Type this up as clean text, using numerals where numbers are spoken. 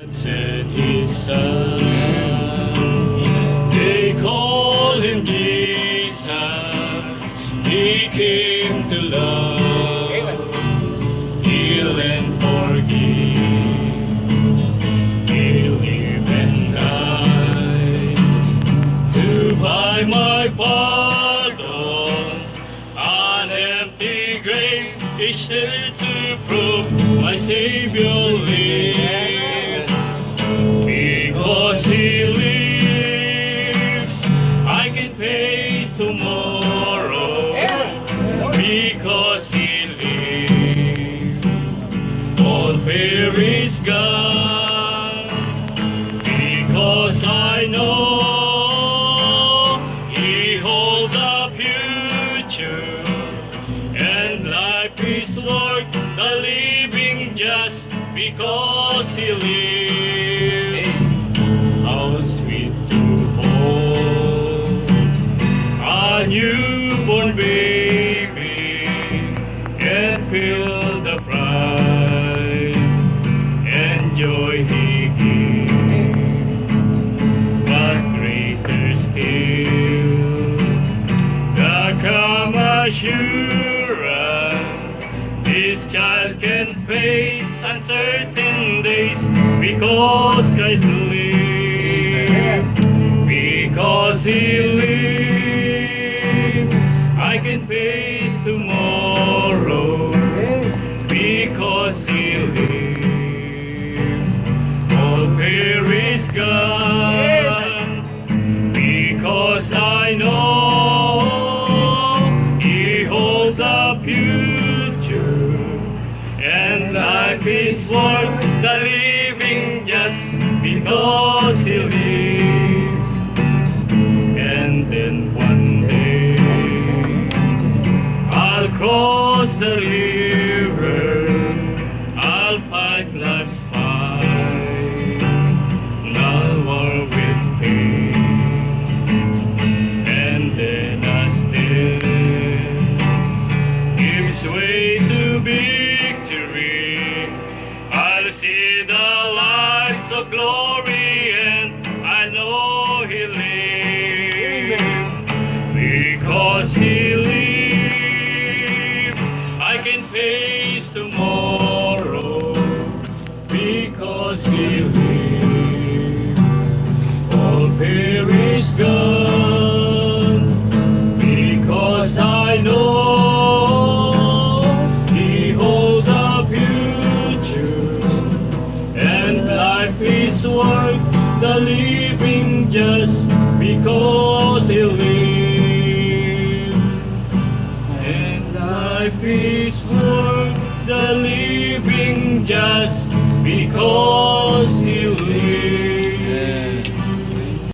Sent his son. They call him Jesus. He came to love, heal and forgive. He lived and died to buy my pardon. An empty grave is sure to prove my Savior lives. Because He lives, I can face tomorrow. Because He lives, all fear is gone. Because I know He holds a future, and life is worth the living just because He lives. How sweet to hold a newborn baby and feel the pride and joy He gives. But greater still, the calm assurance this child can face uncertain days because Christ lives. Because He lives, I can face tomorrow. Because He lives, all fear is gone. Because I know He holds a future, and life is worth the living just because He lives. And then one day I'll cross the river, I'll fight life's fight, I'll war with pain, and then I stand, gives way to victory. I'll see the lights of glory, and I know He lives. Because He lives, I can face tomorrow. Because He lives, all fear is gone. Because I know He holds a future, and life is worth the living just because He lives. And life is worth the living just because